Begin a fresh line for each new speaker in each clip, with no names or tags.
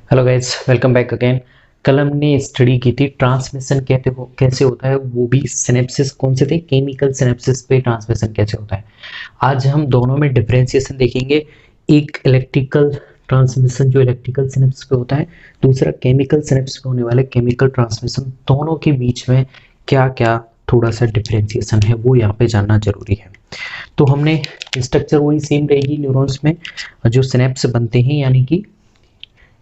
Hello guys, welcome back again. कल हमने study की थी ट्रांसमिशन कैसे होता है, वो भी सिनेप्सिस कौन से थे, केमिकल सिनेप्सिस पे ट्रांसमिशन कैसे होता है। आज हम दोनों में डिफरेंशिएशन देखेंगे। एक इलेक्ट्रिकल ट्रांसमिशन जो इलेक्ट्रिकल सिनेप्स पे होता है, दूसरा केमिकल सिनेप्स पे होने वाले केमिकल ट्रांसमिशन। दोनों के बीच में क्या क्या थोड़ा सा डिफरेंशिएशन है वो यहाँ पे जानना जरूरी है। तो हमने स्ट्रक्चर वही सेम रहेगी न्यूरॉन्स में जो सिनेप्स बनते हैं, यानी कि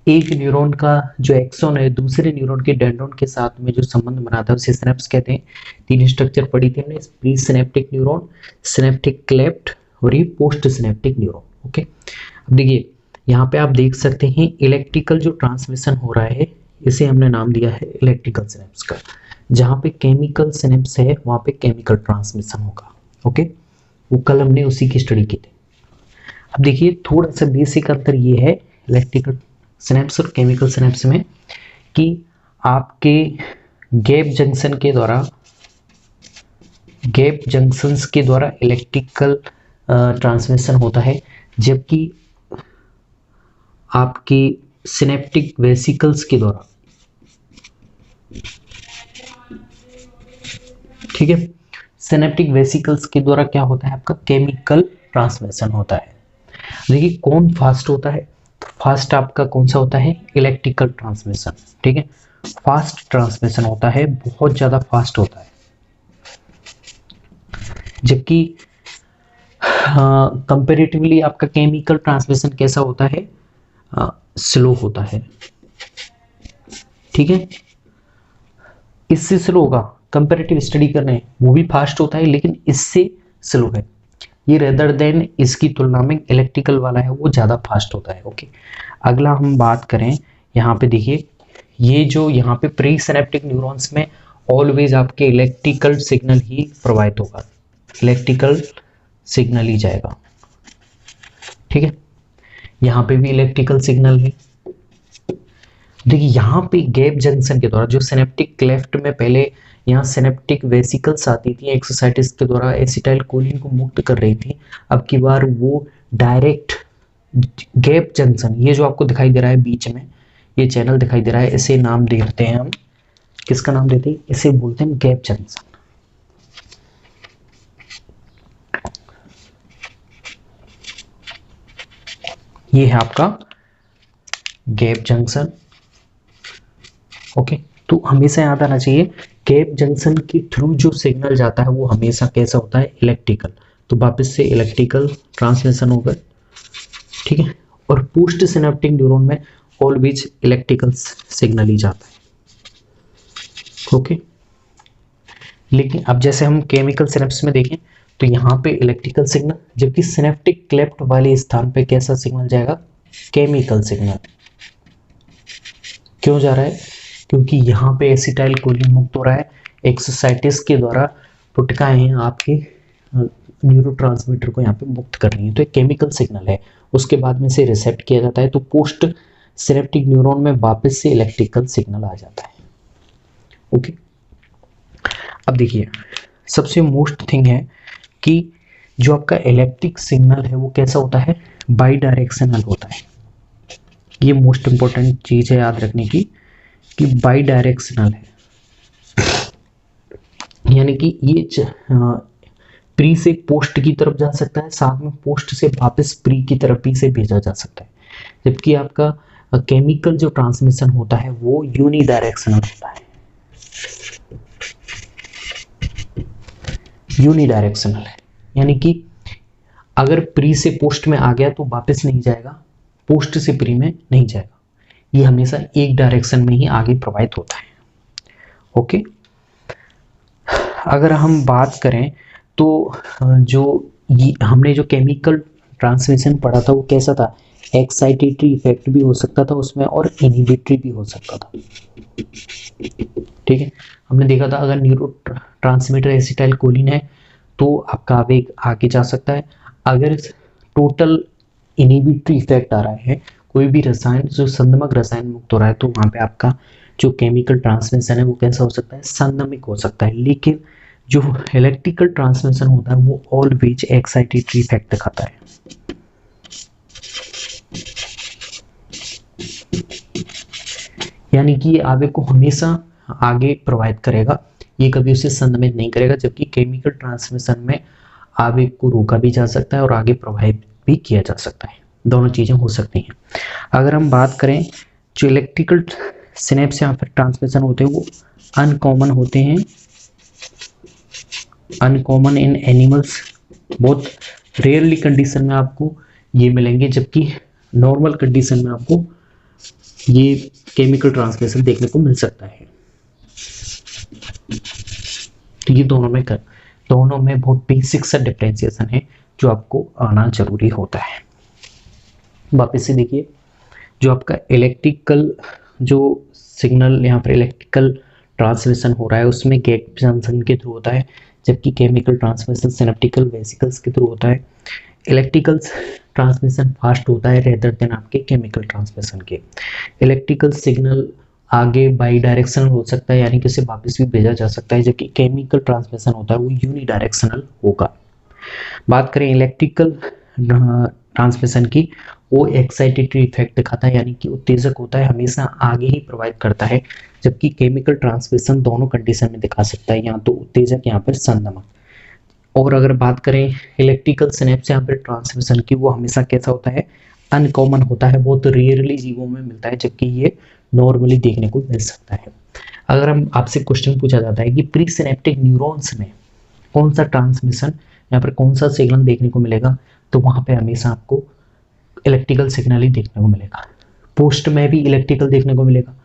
एक न्यूरॉन का जो एक्सॉन है दूसरे न्यूरॉन के डेंड्रॉन के साथ में जो संबंध बनाता है उसे सिनेप्स कहते हैं। तीन स्ट्रक्चर पढ़ी थी हमने, pre synaptic neuron, synaptic cleft और ये पोस्ट सिनेप्टिक न्यूरॉन। ओके, अब देखिए यहाँ पे आप देख सकते हैं इलेक्ट्रिकल जो ट्रांसमिशन हो रहा है इसे हमने नाम दिया है इलेक्ट्रिकल सिनेप्स का। जहाँ पे केमिकल सिनेप्स है वहाँ पे केमिकल ट्रांसमिशन होगा। ओके, वो कल हमने उसी की स्टडी की थी। अब देखिए थोड़ा सा बेसिक अंतर ये है इलेक्ट्रिकल सिनेप्स और केमिकल सिनेप्स में कि आपके गैप जंक्शंस के द्वारा इलेक्ट्रिकल ट्रांसमिशन होता है, जबकि आपके सिनेप्टिक वेसिकल्स के द्वारा, ठीक है, सिनेप्टिक वेसिकल्स के द्वारा क्या होता है, आपका केमिकल ट्रांसमिशन होता है। देखिए कौन फास्ट होता है, तो फास्ट आपका कौन सा होता है, इलेक्ट्रिकल ट्रांसमिशन। ठीक है, फास्ट ट्रांसमिशन होता है, बहुत ज्यादा फास्ट होता है। जबकि कंपेरेटिवली आपका केमिकल ट्रांसमिशन कैसा होता है, स्लो होता है। ठीक है, इससे स्लो होगा, कंपेरेटिव स्टडी कर रहे हैं वो भी फास्ट होता है लेकिन इससे स्लो है ये, रेदर देन इसकी तुलना में इलेक्ट्रिकल वाला है वो ज़्यादा फास्ट होता है। ओके, अगला हम बात करें, यहाँ पे देखिए ये जो यहाँ पे प्री सिनेप्टिक न्यूरॉन्स में ऑलवेज आपके इलेक्ट्रिकल सिग्नल ही प्रोवाइड होगा, इलेक्ट्रिकल सिग्नल ही जाएगा। ठीक है, यहाँ पे भी इलेक्ट्रिकल सिग्नल है। देखिए यहाँ पे गैप जंक्शन के द्वारा जो सिनेप्टिक क्लेफ्ट में पहले यहाँ सिनेप्टिक वेसिकल्स आती थी, एक्सोसाइटिस के द्वारा एसिटाइल कोलिन को मुक्त कर रही थी, अब की बार वो डायरेक्ट गैप जंक्शन, ये जो आपको दिखाई दे रहा है बीच में ये चैनल दिखाई दे रहा है, इसे नाम देते हैं हम, किसका नाम देते हैं, इसे बोलते हैं गैप जंक्शन। ये है आपका गैप जंक्शन। ओके, तो हमेशा याद आना चाहिए गैप जंक्शन के थ्रू जो सिग्नल जाता है वो हमेशा कैसा होता है, इलेक्ट्रिकल। तो वापस से इलेक्ट्रिकल ट्रांसमिशन होगा। ठीक है, और पोस्ट सिनेप्टिक न्यूरॉन में ऑलवेज इलेक्ट्रिकल सिग्नल ही जाता है। ओके, लेकिन अब जैसे हम केमिकल सिनेप्स में देखें तो यहाँ पे इलेक्ट्रिकल सिग्नल, जबकि सिनेप्टिक क्लेफ्ट वाले स्थान पे कैसा सिग्नल जाएगा, केमिकल सिग्नल। क्यों जा रहा है, क्योंकि यहाँ पे एसिटाइल कोलिन मुक्त हो रहा है, एक्सोसाइटिस के द्वारा पुटकाएं आपके न्यूरोट्रांसमीटर को यहाँ पे मुक्त कर रही है, तो एक केमिकल सिग्नल है। उसके बाद में से रिसेप्ट किया जाता है, तो पोस्ट सिनेप्टिक न्यूरॉन में वापस से इलेक्ट्रिकल सिग्नल आ जाता है। ओके, अब देखिए सबसे मोस्ट थिंग है कि जो आपका इलेक्ट्रिक सिग्नल है वो कैसा होता है, बाई डायरेक्शनल होता है। ये मोस्ट इंपॉर्टेंट चीज है याद रखने की कि बाई डायरेक्शनल है, यानी कि ये प्री से पोस्ट की तरफ जा सकता है, साथ में पोस्ट से वापस प्री की तरफ भी से भेजा जा सकता है। जबकि आपका केमिकल जो ट्रांसमिशन होता है वो यूनी डायरेक्शनल होता है, यूनी डायरेक्शनल है, यानी कि अगर प्री से पोस्ट में आ गया तो वापस नहीं जाएगा, पोस्ट से प्री में नहीं जाएगा, ये हमेशा एक डायरेक्शन में ही आगे प्रवाहित होता है। ओके, अगर हम बात करें तो जो ये हमने जो केमिकल ट्रांसमिशन पढ़ा था वो कैसा था, एक्साइटेटरी इफेक्ट भी हो सकता था उसमें और इनहिबिटरी भी हो सकता था। ठीक है, हमने देखा था अगर न्यूरो ट्रांसमीटर एसिटाइल कोलिन है तो आपका आवेग आगे जा सकता है, अगर टोटल इनहिबिटरी इफेक्ट आ रहा है, कोई भी रसायन जो संदमक रसायन मुक्त हो रहा है, तो वहाँ पे आपका जो केमिकल ट्रांसमिशन है वो कैसा हो सकता है, संदमिक हो सकता है। लेकिन जो इलेक्ट्रिकल ट्रांसमिशन होता है वो ऑलवेज एक्साइटेटरी इफेक्ट दिखाता है। यानी कि ये आवेग को हमेशा आगे प्रोवाइड करेगा, ये कभी उसे संदमित नहीं करेगा, जबकि केमिकल ट्रांसमिशन में आवेग को रोका भी जा सकता है और आगे प्रभावित भी किया जा सकता है, दोनों चीजें हो सकती हैं। अगर हम बात करें जो इलेक्ट्रिकल सिनेप्स यहाँ पर ट्रांसमिशन होते हैं वो अनकॉमन होते हैं, अनकॉमन इन एनिमल्स, बहुत रेयरली कंडीशन में आपको ये मिलेंगे, जबकि नॉर्मल कंडीशन में आपको ये केमिकल ट्रांसमिशन देखने को मिल सकता है। तो ये दोनों में बहुत बेसिक सा डिफरेंशिएशन है जो आपको आना जरूरी होता है। वापस से देखिए, जो आपका इलेक्ट्रिकल जो सिग्नल यहाँ पर इलेक्ट्रिकल ट्रांसमिशन हो रहा है उसमें गैप जंक्शन के थ्रू होता है, जबकि केमिकल ट्रांसमिशन सिनेप्टिकल वेसिकल्स के थ्रू होता है। इलेक्ट्रिकल ट्रांसमिशन फास्ट होता है रेदर देन आपके केमिकल ट्रांसमिशन के। इलेक्ट्रिकल सिग्नल आगे बाई डायरेक्शनल हो सकता है, यानी कि उसे वापस भी भेजा जा सकता है, जबकि केमिकल ट्रांसमिशन होता है वो यूनिडायरेक्शनल होगा। बात करें इलेक्ट्रिकल ट्रांसमिशन की, वो एक्साइटेटरी इफेक्ट दिखाता है, यानी कि उत्तेजक होता है, हमेशा आगे ही प्रोवाइड करता है, जबकि केमिकल ट्रांसमिशन दोनों कंडीशन में दिखा सकता है, यहाँ तो उत्तेजक यहाँ पर संदमक। और अगर बात करें इलेक्ट्रिकल सिनेप्स यहाँ पर ट्रांसमिशन की, वो हमेशा कैसा होता है, अनकॉमन होता है, बहुत रेयरली जीवों में मिलता है, जबकि ये नॉर्मली देखने को मिल सकता है। अगर हम आपसे क्वेश्चन पूछा जाता है कि प्री सिनेप्टिक न्यूरॉन्स में कौन सा ट्रांसमिशन यहाँ पर कौन सा सिग्नल देखने को मिलेगा, तो वहाँ पे हमेशा आपको इलेक्ट्रिकल सिग्नल ही देखने को मिलेगा। पोस्ट में भी इलेक्ट्रिकल देखने को मिलेगा।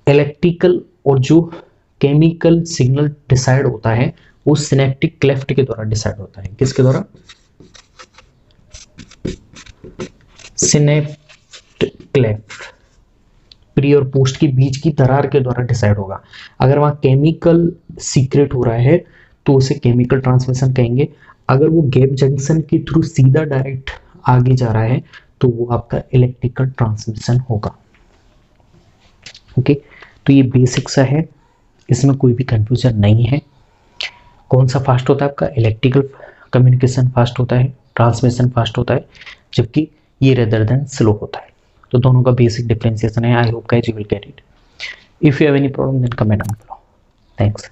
इलेक्ट्रिकल और जो केमिकल सिग्नल डिसाइड होता है वो सिनेप्टिक क्लेफ्ट के द्वारा डिसाइड होता है। किसके द्वारा? सिनेप्टिक क्लेफ्ट, प्री और पोस्ट के बीच की दरार के द्वारा डिसाइड होगा। अगर वहाँ केमिकल सीक्रेट हो रहा है तो उसे केमिकल ट्रांसमिशन कहेंगे। अगर वो गैप जंक्शन के थ्रू सीधा डायरेक्ट आगे जा रहा है तो वो आपका इलेक्ट्रिकल ट्रांसमिशन होगा। ओके, तो ये बेसिक सा है, इसमें कोई भी कंफ्यूजन नहीं है। कौन सा फास्ट होता है आपका? इलेक्ट्रिकल कम्युनिकेशन फास्ट होता है, ट्रांसमिशन फास्ट होता है, जबकि ये रेदर देन स्लो होता है। तो दोनों का बेसिक डिफरेंशिएशन है। I hope guys you will get it. If you have any problem then comment down below. Thanks.